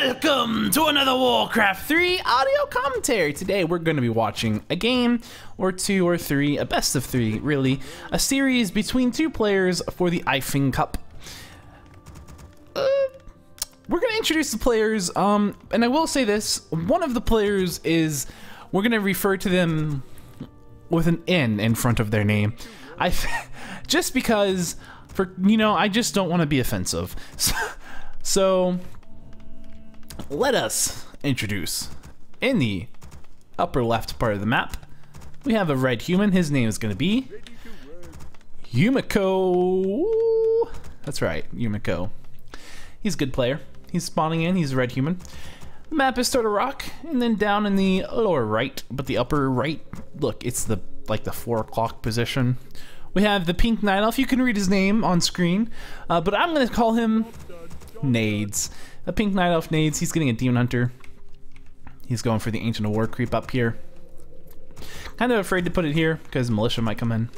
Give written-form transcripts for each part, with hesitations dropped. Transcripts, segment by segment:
Welcome to another Warcraft 3 audio commentary. Today we're going to be watching a game, or two or three, a best of three really, a series between two players for the Ifeng Cup. We're going to introduce the players, and I will say this, one of the players is, we're going to refer to them with an N in front of their name. Just because, I just don't want to be offensive. So let us introduce, in the upper left part of the map, we have a red human. His name is going to be Yumiko. That's right, Yumiko. He's a good player. He's spawning in. He's a red human. The map is Starter Rock, and then down in the lower right, but the upper right, look, it's the 4 o'clock position. We have the pink night elf. You can read his name on screen, but I'm going to call him NAIDS. A pink night elf NAIDS. He's getting a demon hunter. He's going for the Ancient of War creep up here. Kind of afraid to put it here because militia might come in.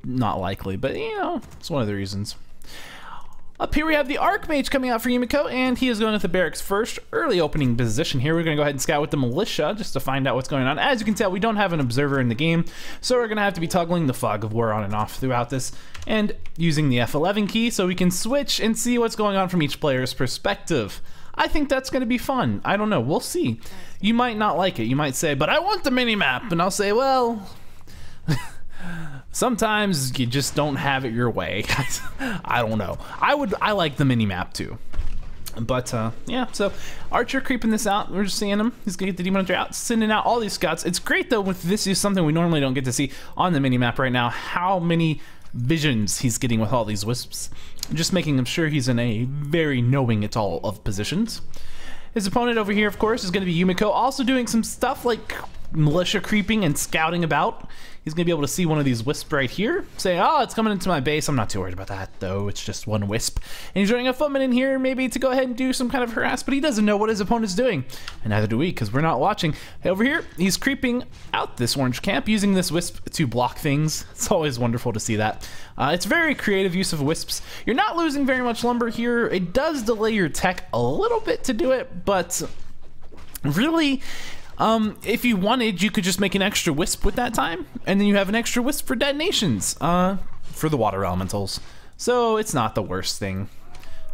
Not likely, but it's one of the reasons. Up here we have the Archmage coming out for Yumiko, and he is going with the barracks first. Early opening position here. We're going to go ahead and scout with the militia just to find out what's going on. As you can tell, we don't have an observer in the game, so we're going to have to be toggling the fog of war on and off throughout this, and using the F11 key so we can switch and see what's going on from each player's perspective. I think that's going to be fun. I don't know. We'll see. You might not like it. You might say, but I want the mini-map, and I'll say, well... Sometimes you just don't have it your way. I don't know. I like the mini map too. But yeah, so Archer creeping this out. We're just seeing him. He's gonna get the demon hunter out, sending out all these scouts. It's great though. With this is something we normally don't get to see on the mini map right now. How many visions he's getting with all these wisps. Just making him sure he's in a very knowing it all of positions. His opponent over here, of course, is going to be Yumiko, also doing some stuff like militia creeping and scouting about. He's going to be able to see one of these wisps right here, say, oh, it's coming into my base. I'm not too worried about that, though. It's just one wisp. And he's running a footman in here, maybe to go ahead and do some kind of harass, but he doesn't know what his opponent's doing. And neither do we, because we're not watching. Over here, he's creeping out this orange camp, using this wisp to block things. It's always wonderful to see that. It's very creative use of wisps. You're not losing very much lumber here. It does delay your tech a little bit to do it, but really... if you wanted, you could just make an extra wisp with that time, and then you have an extra wisp for detonations, for the water elementals. So it's not the worst thing.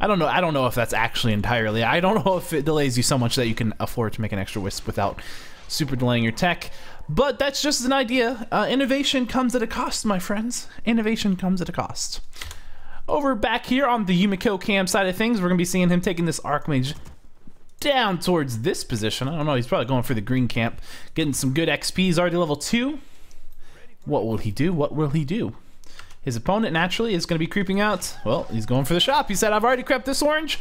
I don't know if that's actually entirely. I don't know if it delays you so much that you can afford to make an extra wisp without super delaying your tech. But that's just an idea. Innovation comes at a cost, my friends. Innovation comes at a cost. Over back here on the Yumiko camp side of things, we're gonna be seeing him taking this Archmage down towards this position. I don't know, he's probably going for the green camp, getting some good XP. He's already level 2. What will he do? What will he do? His opponent naturally is going to be creeping out. Well, he's going for the shop. He said, I've already crept this orange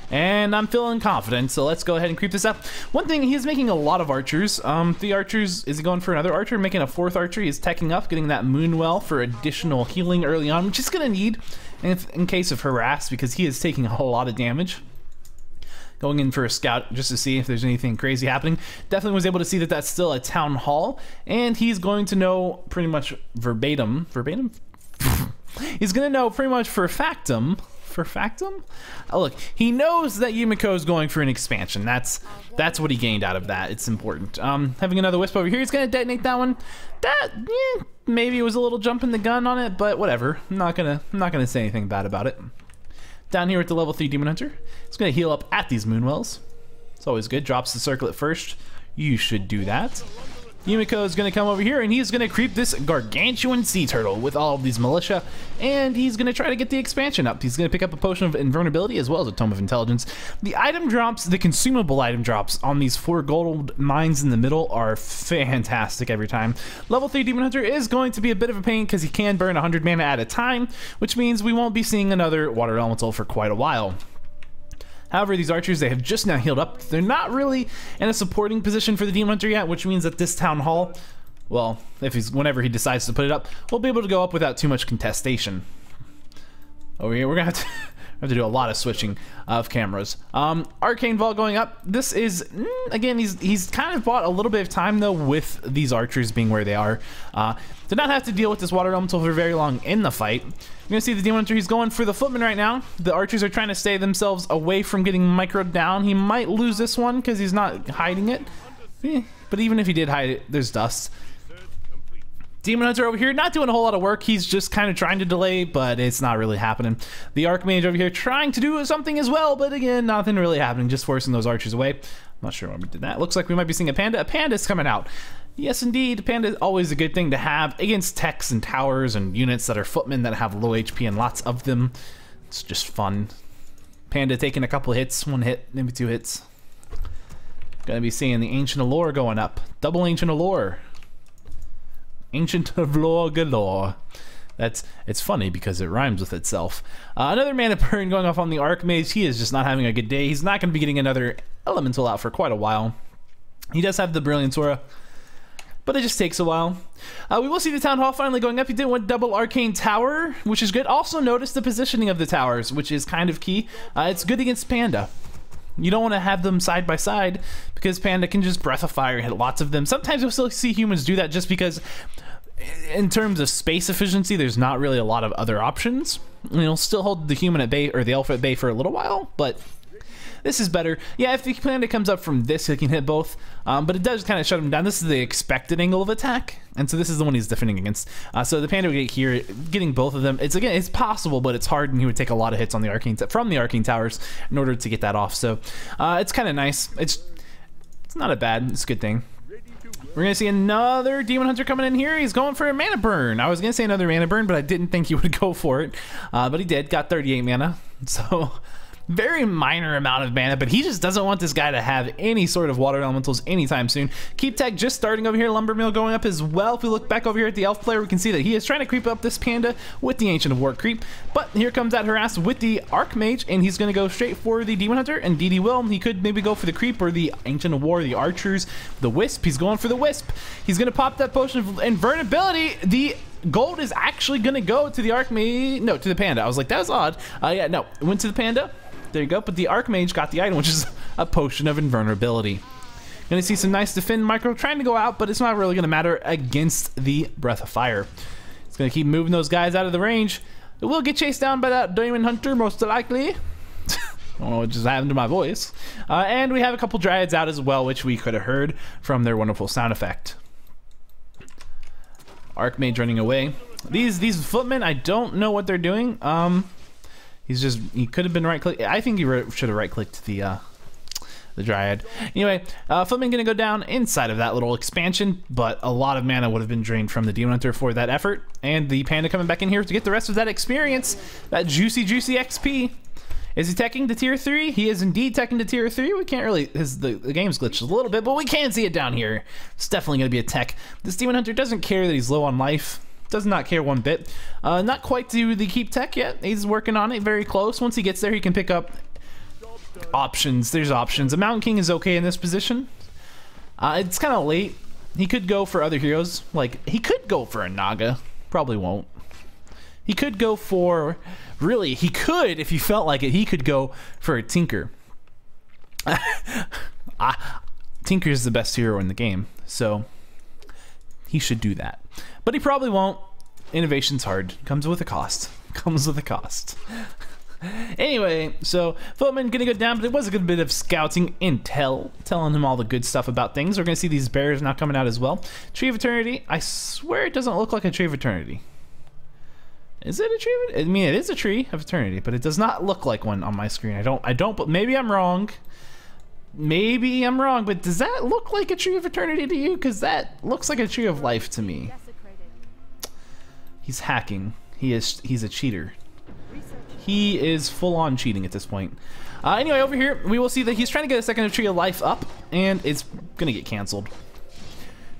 and I'm feeling confident, so let's go ahead and creep this up. One thing, he's making a lot of archers. The archers, is he going for another archer? Making a 4th archer. He's teching up, getting that Moonwell for additional healing early on, which he's going to need in case of harass, because he is taking a whole lot of damage. Going in for a scout just to see if there's anything crazy happening. Definitely was able to see that that's still a town hall, and he's going to know pretty much verbatim. He's going to know pretty much for factum. Oh, look, he knows that Yumiko is going for an expansion. That's what he gained out of that. It's important. Having another wisp over here, he's going to detonate that one. Maybe it was a little jumping the gun on it, but whatever. I'm not gonna say anything bad about it. Down here with the level 3 Demon Hunter, it's going to heal up at these Moonwells. It's always good. Drops the circlet first. You should do that. Yumiko is going to come over here, and he's going to creep this gargantuan sea turtle with all of these militia, and he's going to try to get the expansion up. He's going to pick up a potion of invulnerability as well as a tome of intelligence. The item drops, the consumable item drops on these 4 gold mines in the middle are fantastic every time. Level 3 Demon Hunter is going to be a bit of a pain because he can burn 100 mana at a time, which means we won't be seeing another water elemental for quite a while. However, these archers, they have just now healed up. They're not really in a supporting position for the Demon Hunter yet, which means that this town hall, well, whenever he decides to put it up, we'll be able to go up without too much contestation. Over here, we're gonna I have to do a lot of switching of cameras. Arcane Vault going up. This is, again, he's kind of bought a little bit of time, though, with these archers being where they are. Did not have to deal with this water elemental for very long in the fight. You're going to see the Demon Hunter, he's going for the footman right now. The archers are trying to stay themselves away from getting microed down. He might lose this one because he's not hiding it. But even if he did hide it, there's dust. Demon Hunter over here, not doing a whole lot of work. He's just kind of trying to delay, but it's not really happening. The Archmage over here trying to do something as well, but again, nothing really happening, just forcing those archers away. I'm not sure why we did that. Looks like we might be seeing a panda. A panda's coming out. Yes, indeed. Panda is always a good thing to have against techs and towers and units that are footmen that have low HP and lots of them. It's just fun. Panda taking a couple hits, 1 hit, maybe 2 hits. Gonna be seeing the Ancient Allure going up. Double Ancient Allure. Ancient of Lore galore. It's funny because it rhymes with itself. Another mana burn going off on the Archmage. He is just not having a good day. He's not going to be getting another elemental out for quite a while. He does have the Brilliance Aura, but it just takes a while. We will see the Town Hall finally going up. He did one double Arcane Tower, which is good. Also notice the positioning of the towers, which is kind of key. It's good against Panda. You don't want to have them side by side because Panda can just Breath of Fire, hit lots of them. Sometimes you'll still see humans do that just because in terms of space efficiency, there's not really a lot of other options. You'll still hold the human at bay or the elf at bay for a little while, but this is better. Yeah, if the Panda comes up from this, it can hit both, but it does kind of shut him down. This is the expected angle of attack, and so this is the one he's defending against. So the Panda would get here, getting both of them. It's possible, but it's hard, and he would take a lot of hits on the Arcane from the Arcane Towers in order to get that off. So it's kind of nice. It's not a bad. It's a good thing. We're gonna see another Demon Hunter coming in here. He's going for a mana burn. I was gonna say another mana burn, but I didn't think he would go for it. But he did. Got 38 mana. So very minor amount of mana, but he just doesn't want this guy to have any sort of water elementals anytime soon. Keep Tech just starting over here. Lumber Mill going up as well. If we look back over here at the elf player, we can see that he is trying to creep up this Panda with the Ancient of War creep. But here comes that harass with the Archmage, and he's going to go straight for the Demon Hunter, and DD will. He could maybe go for the creep or the Ancient of War, the archers, the Wisp. He's going for the Wisp. He's going to pop that potion of invulnerability. The gold is actually going to go to the Archmage. No, to the Panda. I was like, that was odd. Yeah, no, it went to the Panda. There you go, but the Archmage got the item, which is a potion of invulnerability. Gonna see some nice defend micro trying to go out, but it's not really gonna matter against the Breath of Fire. It's gonna keep moving those guys out of the range. It will get chased down by that Demon Hunter, most likely. I don't know what just happened to my voice. And we have a couple Dryads out as well, which we could have heard from their wonderful sound effect. Archmage running away. These footmen, I don't know what they're doing. He could have been right click. I think he should have right clicked the Dryad. Anyway, Footman gonna go down inside of that little expansion, but a lot of mana would have been drained from the Demon Hunter for that effort. And the Panda coming back in here to get the rest of that experience, that juicy XP. Is he teching to tier 3? He is indeed teching to tier 3. We can't really, the game's glitched a little bit, but we can see it down here. It's definitely gonna be a tech. This Demon Hunter doesn't care that he's low on life. Does not care one bit. Not quite to the keep tech yet. He's working on it, very close. Once he gets there, he can pick up options. There's options. A Mountain King is okay in this position. It's kind of late. He could go for other heroes. Like, he could go for a Naga. Probably won't. He could go for... Really, he could, if he felt like it, he could go for a Tinker. Tinker is the best hero in the game, so he should do that. But he probably won't. Innovation's hard. Comes with a cost. Comes with a cost. Anyway, so Footman gonna go down, but it was a good bit of scouting intel, telling him all the good stuff about things. We're gonna see these bears now coming out as well. Tree of Eternity. I swear it doesn't look like a Tree of Eternity. Is it a tree of, I mean, it is a Tree of Eternity, but it does not look like one on my screen. I don't, but maybe I'm wrong. Maybe I'm wrong, but does that look like a Tree of Eternity to you? Because that looks like a Tree of Life to me. He's hacking. He's a cheater. He is full-on cheating at this point. Anyway, over here, we will see that he's trying to get a second Tree of Life up, and it's gonna get canceled.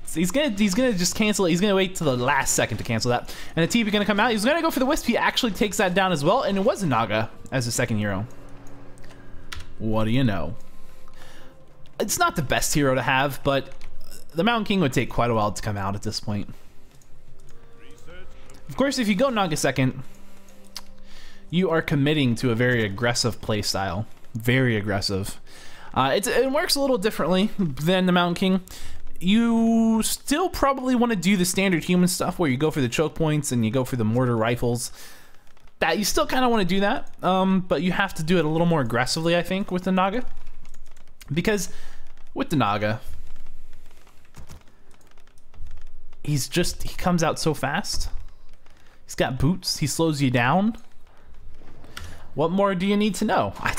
So he's gonna just cancel it. He's gonna wait till the last second to cancel that. And the TP gonna come out. He's gonna go for the Wisp. He actually takes that down as well, and it was a Naga as a second hero. What do you know? It's not the best hero to have, but the Mountain King would take quite a while to come out at this point. Of course, if you go Naga second, you are committing to a very aggressive play style. Very aggressive. It works a little differently than the Mountain King. You still probably want to do the standard human stuff where you go for the choke points and you go for the mortar rifles. That you still kind of want to do that, but you have to do it a little more aggressively, I think, with the Naga. Because with the Naga, he comes out so fast. He's got boots, he slows you down. What more do you need to know? I'm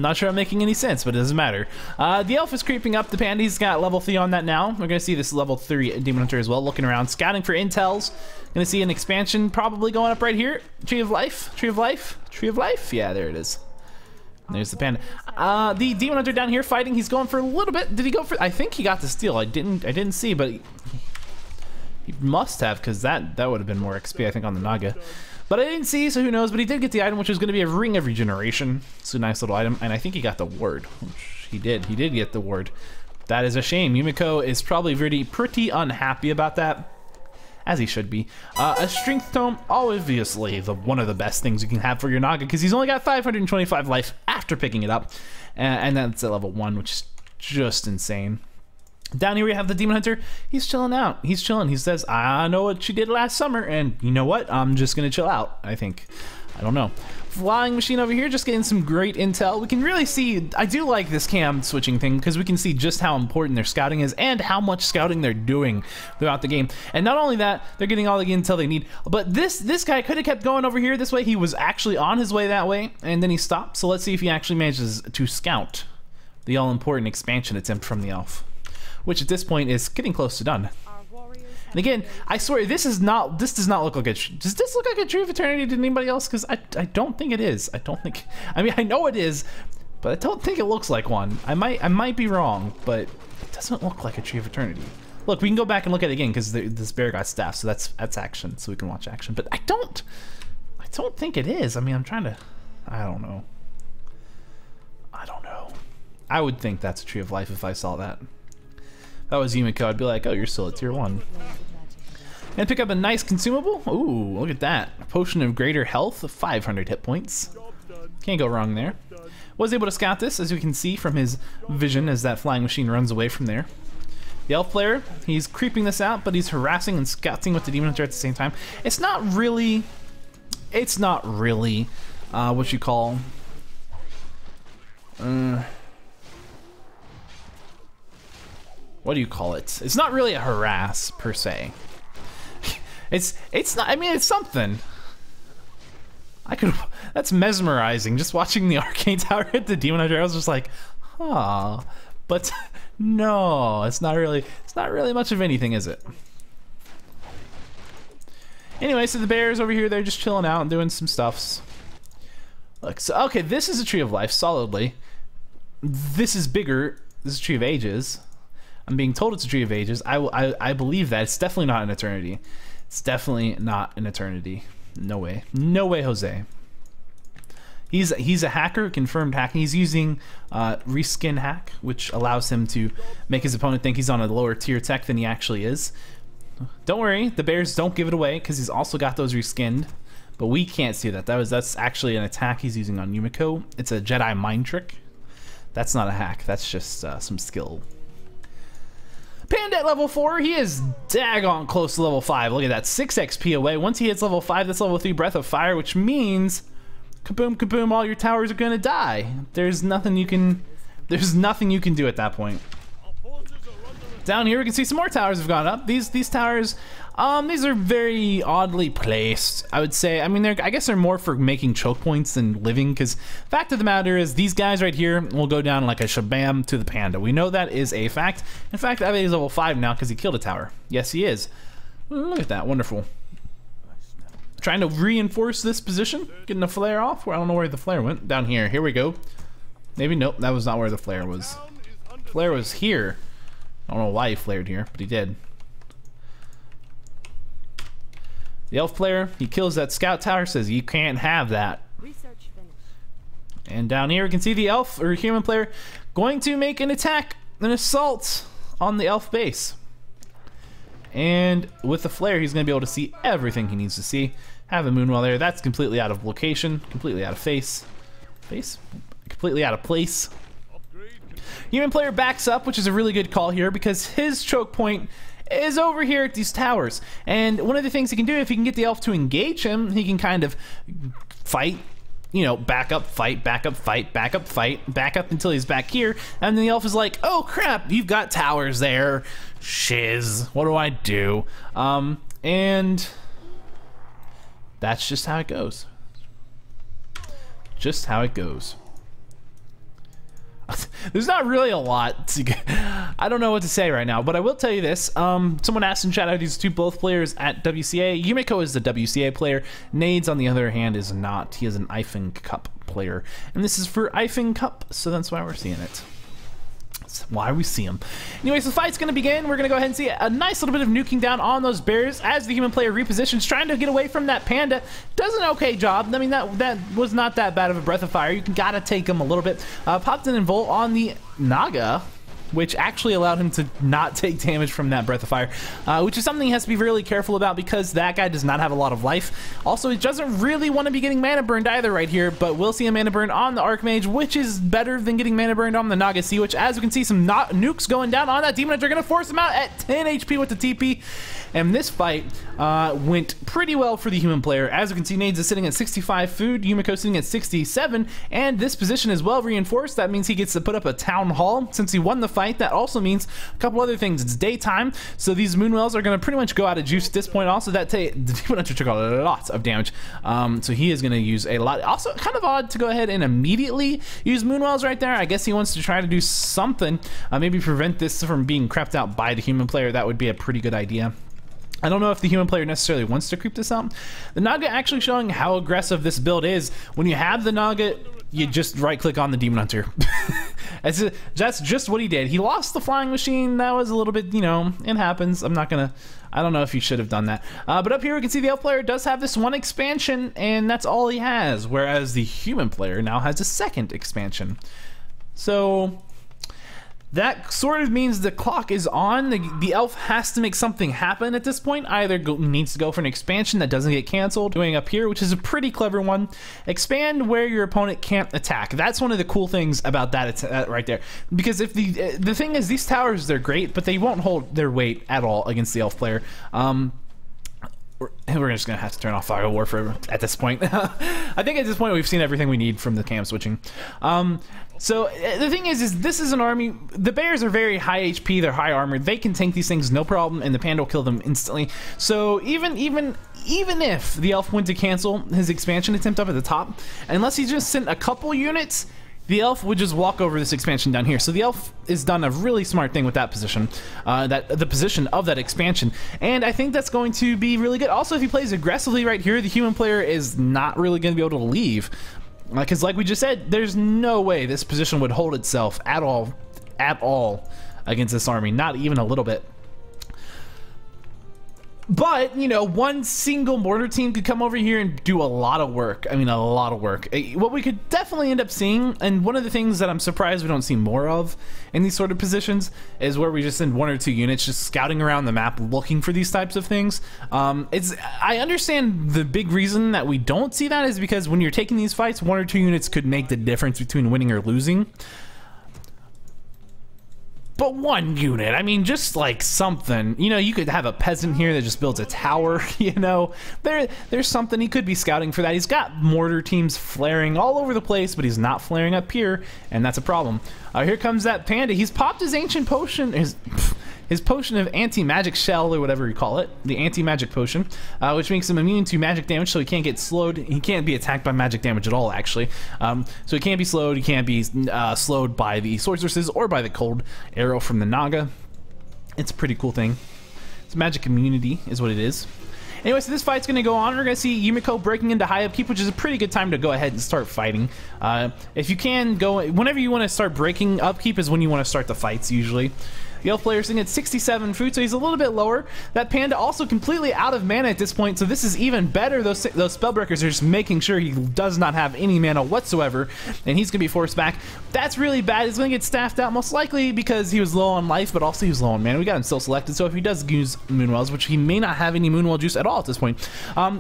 not sure I'm making any sense, but it doesn't matter. The elf is creeping up. The panda, he's got level 3 on that now. We're gonna see this level 3 Demon Hunter as well, looking around, scouting for intels. Gonna see an expansion probably going up right here. Tree of Life, Tree of Life, Tree of Life. Yeah, there it is. There's the panda. The Demon Hunter down here fighting. He's going for a little bit. Did he go for? I think he got the steal. I didn't see, but he must have, because that would have been more XP, I think, on the Naga. But I didn't see, so who knows. But he did get the item, which is going to be a ring of regeneration. It's a nice little item, and I think he got the ward. Which he did. He did get the ward. That is a shame. Yumiko is probably pretty unhappy about that, as he should be. A strength tome, obviously one of the best things you can have for your Naga, because he's only got 525 life after picking it up, and that's at level 1, which is just insane. Down here we have the Demon Hunter. He's chilling out. He's chilling. He says, I know what you did last summer, and you know what? I'm just gonna chill out, I think. I don't know. Flying Machine over here, just getting some great intel. We can really see, I do like this cam switching thing, because we can see just how important their scouting is and how much scouting they're doing throughout the game. And not only that, they're getting all the intel they need, but this guy could have kept going over here this way. He was actually on his way that way, and then he stopped. So let's see if he actually manages to scout the all-important expansion attempt from the elf, which at this point is getting close to done. And again, I swear, this does not look like does this look like a Tree of Eternity to anybody else? Because I don't think it is. I mean, I know it is, but I don't think it looks like one. I might be wrong, but it doesn't look like a Tree of Eternity. Look, we can go back and look at it again, because this bear got staff, so that's action, so we can watch action. But I don't think it is. I mean, I'm trying to, I don't know. I would think that's a Tree of Life if I saw that. If that was Yumiko, I'd be like, oh, you're still at tier 1. And pick up a nice consumable. Ooh, look at that. A potion of greater health, 500 hit points. Can't go wrong there. Was able to scout this, as you can see from his vision as that flying machine runs away from there. The elf player, he's creeping this out, but he's harassing and scouting with the Demon Hunter at the same time. It's not really what you call what do you call it? It's not really a harass per se. It's not, I mean, it's something. That's mesmerizing. Just watching the Arcane Tower hit the Demon Hunter, I was just like, huh. But no, it's not really much of anything, is it? Anyway, so the bears over here, they're just chilling out and doing some stuffs. Look, so okay, this is a Tree of Life, solidly. This is bigger. This is a Tree of Ages. I'm being told it's a Tree of Ages. I believe that. It's definitely not an Eternity. It's definitely not an Eternity. No way. No way, Jose. He's a hacker, confirmed hacking. He's using reskin hack, which allows him to make his opponent think he's on a lower tier tech than he actually is. Don't worry, the bears don't give it away, because he's also got those reskinned. But we can't see that. That's actually an attack he's using on Yumiko. It's a Jedi mind trick. That's not a hack. That's just some skill. Panda at level 4, he is daggone close to level 5. Look at that, 6 XP away. Once he hits level 5, that's level 3 Breath of Fire, which means kaboom, kaboom, all your towers are gonna die. There's nothing you can do at that point. Down here we can see some more towers have gone up. These towers, these are very oddly placed, I would say. I mean, I guess they're more for making choke points than living, because fact of the matter is these guys right here will go down like a shabam to the panda. We know that is a fact. In fact, I bet he's level 5 now because he killed a tower. Yes, he is. Look at that, wonderful. Trying to reinforce this position, getting the flare off. Well, I don't know where the flare went. Down here, here we go. Maybe, nope, that was not where the flare was. Flare was here. I don't know why he flared here, but he did. The elf player, he kills that scout tower, says you can't have that. Research finished. And down here we can see the elf or human player going to make an attack, an assault on the elf base. And with the flare, he's going to be able to see everything he needs to see. Have a Moonwell there. That's completely out of location, completely out of face, completely out of place. Human player backs up, which is a really good call here because his choke point is over here at these towers. And one of the things he can do, if he can get the elf to engage him, he can kind of fight, you know, back up, fight, back up, fight, back up, fight, back up until he's back here. And then the elf is like, oh crap, you've got towers there. Shiz, what do I do? And that's just how it goes. Just how it goes. There's not really a lot to, I don't know what to say right now, but I will tell you this. Someone asked in chat, are these two both players at WCA? Yumiko is the WCA player. NAIDS, on the other hand, is not. He is an Ifeng Cup player. And this is for Ifeng Cup, so that's why we're seeing it. That's why we see him. Anyways, the fight's going to begin. We're going to go ahead and see a nice little bit of nuking down on those bears as the human player repositions, trying to get away from that panda. Does an okay job. I mean, that was not that bad of a breath of fire. You gotta take him a little bit. Popped in and volt on the Naga, which actually allowed him to not take damage from that breath of fire, which is something he has to be really careful about because that guy does not have a lot of life. Also, he doesn't really want to be getting mana burned either right here, but we'll see a mana burn on the Archmage, which is better than getting mana burned on the Naga C, which, as we can see, some nukes going down on that Demon Hunter, going to force him out at 10 HP with the TP. And this fight went pretty well for the human player. As you can see, NAIDS is sitting at 65 food, Yumiko sitting at 67, and this position is well reinforced. That means he gets to put up a town hall since he won the fight. That also means a couple other things. It's daytime, so these Moonwells are going to pretty much go out of juice at this point. Also, the Demon Hunter took a lot of damage, so he is going to use a lot. Also, kind of odd to go ahead and immediately use Moonwells right there. I guess he wants to try to do something, maybe prevent this from being crept out by the human player. That would be a pretty good idea. I don't know if the human player necessarily wants to creep this out. The Naga actually showing how aggressive this build is. When you have the Naga, you just right-click on the Demon Hunter. That's just what he did. He lost the flying machine. That was a little bit, you know, it happens. I don't know if he should have done that. But up here we can see the elf player does have this one expansion, and that's all he has, whereas the human player now has a second expansion. So that sort of means the clock is on. The elf has to make something happen at this point. Either needs to go for an expansion that doesn't get canceled, doing up here, which is a pretty clever one. Expand where your opponent can't attack. That's one of the cool things about that right there. Because if the thing is, these towers, they're great, but they won't hold their weight at all against the elf player. We're just gonna have to turn off Fire Warfare at this point. I think at this point we've seen everything we need from the cam switching. So the thing is this is an army. The bears are very high HP. They're high armored. They can tank these things no problem, and the panda will kill them instantly. So even if the elf went to cancel his expansion attempt up at the top, unless he just sent a couple units, the elf would just walk over this expansion down here. So the elf has done a really smart thing with that position, the position of that expansion, and I think that's going to be really good. Also, if he plays aggressively right here, the human player is not really going to be able to leave, because like we just said, there's no way this position would hold itself at all against this army, not even a little bit. But, you know, one single mortar team could come over here and do a lot of work. I mean, a lot of work. What we could definitely end up seeing, and one of the things that I'm surprised we don't see more of in these sort of positions, is where we just send one or two units just scouting around the map looking for these types of things. I understand the big reason that we don't see that is because when you're taking these fights, one or two units could make the difference between winning or losing. But one unit, I mean, just like something, you know, you could have a peasant here that just builds a tower, you know, there's something. He could be scouting for that. He's got mortar teams flaring all over the place, but he's not flaring up here, and that's a problem. Here comes that panda. He's popped his ancient potion, his potion of anti-magic shell, or whatever you call it, the anti-magic potion, which makes him immune to magic damage, so he can't get slowed. He can't be attacked by magic damage at all, actually. So he can't be slowed. He can't be slowed by the sorceresses or by the cold arrow from the Naga. It's a pretty cool thing. It's magic immunity is what it is. Anyway, so this fight's going to go on. We're going to see Yumiko breaking into high upkeep, which is a pretty good time to go ahead and start fighting. If you can go, whenever you want to start breaking upkeep is when you want to start the fights usually. The elf player sitting at 67 food, so he's a little bit lower. That panda also completely out of mana at this point, so this is even better. Those spellbreakers are just making sure he does not have any mana whatsoever, and he's going to be forced back. That's really bad. He's going to get staffed out, most likely because he was low on life, but also he was low on mana. We got him still selected, so if he does use Moonwells, which he may not have any Moonwell juice at all at this point,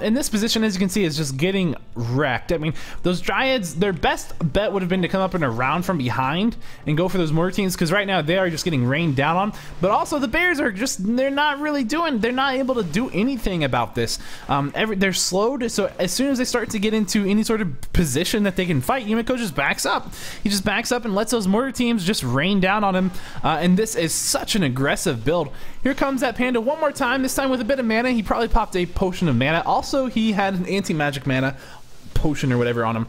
in this position, as you can see, is just getting wrecked. I mean, those Dryads, their best bet would have been to come up in a round from behind and go for those mortar teams, because right now they are just getting rained down on. But also the bears are just, they're not able to do anything about this. They're slowed, so as soon as they start to get into any sort of position that they can fight, Yumiko just backs up. He just backs up and lets those mortar teams just rain down on him, and this is such an aggressive build. Here comes that panda one more time, this time with a bit of mana. He probably popped a potion of mana. Also, he had an anti-magic mana potion or whatever on him.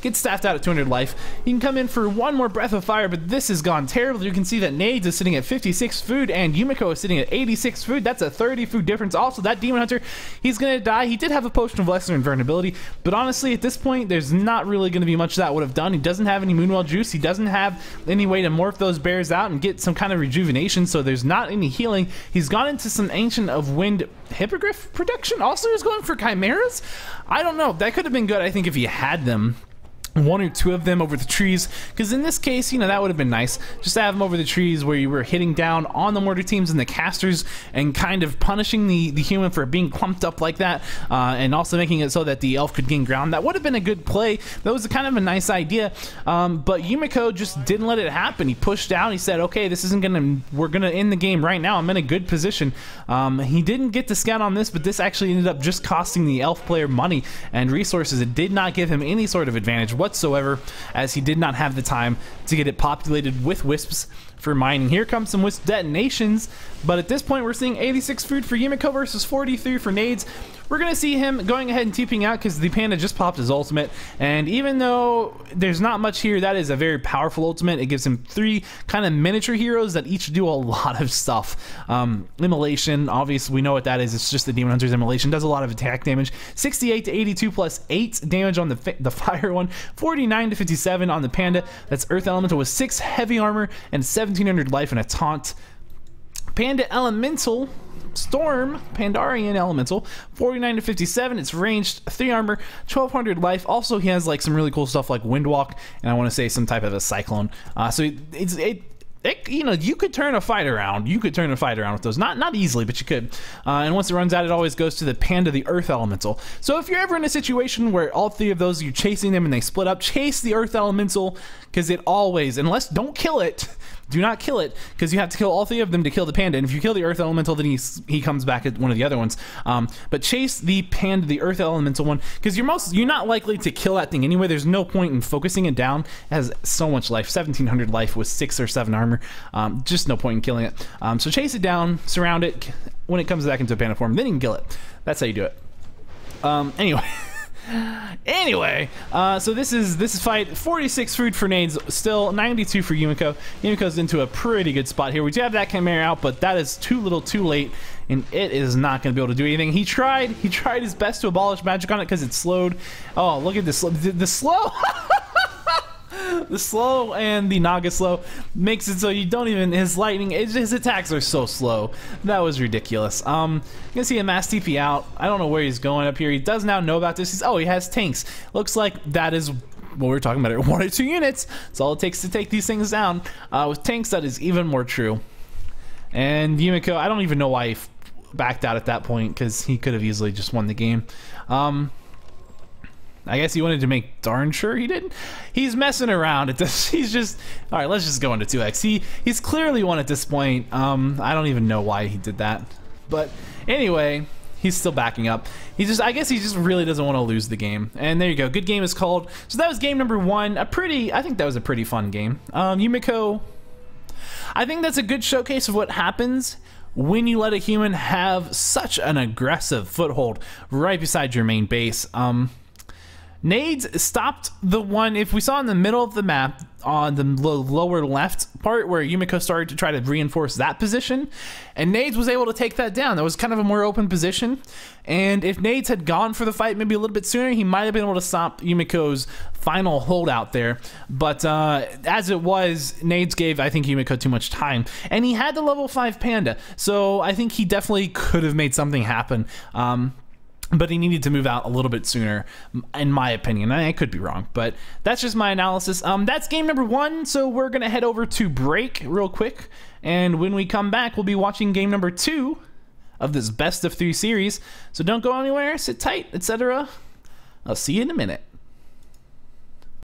Gets staffed out at 200 life. He can come in for one more breath of fire, but this has gone terrible. You can see that NAIDS is sitting at 56 food and Yumiko is sitting at 86 food. That's a 30 food difference. Also, that Demon Hunter, he's gonna die. He did have a potion of lesser invulnerability, but honestly at this point there's not really gonna be much that would have done. He doesn't have any Moonwell juice. He doesn't have any way to morph those bears out and get some kind of rejuvenation, so there's not any healing. He's gone into some Ancient of Wind Hippogriff production. Also, he's going for Chimeras. I don't know. That could have been good, I think, if he had them. One or two of them over the trees, because in this case, you know, that would have been nice, just to have them over the trees where you were hitting down on the mortar teams and the casters and kind of punishing the human for being clumped up like that, and also making it so that the elf could gain ground. That would have been a good play. That was kind of a nice idea, but Yumiko just didn't let it happen. He pushed out. He said, okay, this isn't gonna, we're gonna end the game right now. I'm in a good position. He didn't get to scout on this, but this actually ended up just costing the elf player money and resources. It did not give him any sort of advantage whatsoever, as he did not have the time to get it populated with wisps for mining. Here comes some wisp detonations, but at this point we're seeing 86 food for Yumiko versus 43 for NAIDS. We're gonna see him going ahead and TPing out because the panda just popped his ultimate, and even though there's not much here, that is a very powerful ultimate. It gives him 3 kind of miniature heroes that each do a lot of stuff. Immolation, obviously we know what that is. It's just the Demon Hunter's Immolation. Does a lot of attack damage. 68 to 82 plus 8 damage on the fire one. 49 to 57 on the panda. That's Earth Elemental with 6 heavy armor and 1700 life and a taunt. Panda Elemental Storm, Pandarian Elemental, 49 to 57. It's ranged, 3 armor, 1200 life. Also, he has like some really cool stuff like Windwalk, and I want to say some type of a Cyclone. So you know, you could turn a fight around. You could turn a fight around with those. Not easily, but you could. And once it runs out, it always goes to the panda, the Earth Elemental. So if you're ever in a situation where all 3 of those, you're chasing them and they split up, chase the Earth Elemental, because it always, unless, don't kill it. Do not kill it, because you have to kill all 3 of them to kill the panda. And if you kill the Earth Elemental, then he comes back at one of the other ones. But chase the panda, the Earth Elemental one, because you're not likely to kill that thing anyway. There's no point in focusing it down. It has so much life, 1700 life with 6 or 7 armor. Just no point in killing it. So chase it down, surround it. When it comes back into a panda form, then you can kill it. That's how you do it. Anyway, so this is fight 46 food for NAIDS, still 92 for Yumiko. Yumiko's into a pretty good spot here. We do have that Chimera out, but that is too little too late, and it is not going to be able to do anything. He tried his best to abolish magic on it because it's slowed. Oh, look at this, the slow. The slow and the Naga slow makes it so you don't even, his lightning, his attacks are so slow. That was ridiculous. You can see a mass TP out. I don't know where he's going up here. He does now know about this. He has tanks. Looks like that is what we were talking about. 1 or 2 units. That's all it takes to take these things down. With tanks, that is even more true. And Yumiko, I don't even know why he backed out at that point, because he could have easily just won the game. I guess he wanted to make darn sure he didn't. He's messing around at this. He's just, all right, let's just go into 2x. He's clearly won at this point. I don't even know why he did that. But anyway, he's still backing up. I guess he just really doesn't want to lose the game. And there you go. Good game is called. So that was game number 1. I think that was a pretty fun game. Yumiko, I think that's a good showcase of what happens when you let a human have such an aggressive foothold right beside your main base. NAIDS stopped the one, if we saw in the middle of the map, on the lower left part where Yumiko started to try to reinforce that position, and NAIDS was able to take that down. That was kind of a more open position, and if NAIDS had gone for the fight maybe a little bit sooner, he might have been able to stop Yumiko's final holdout there. But as it was, NAIDS gave, I think, Yumiko too much time, and he had the level 5 panda, so I think he definitely could have made something happen. But he needed to move out a little bit sooner, in my opinion. I could be wrong, but that's just my analysis. That's game number 1, so we're going to head over to break real quick. And when we come back, we'll be watching game number 2 of this best of 3 series. So don't go anywhere, sit tight, etc. I'll see you in a minute.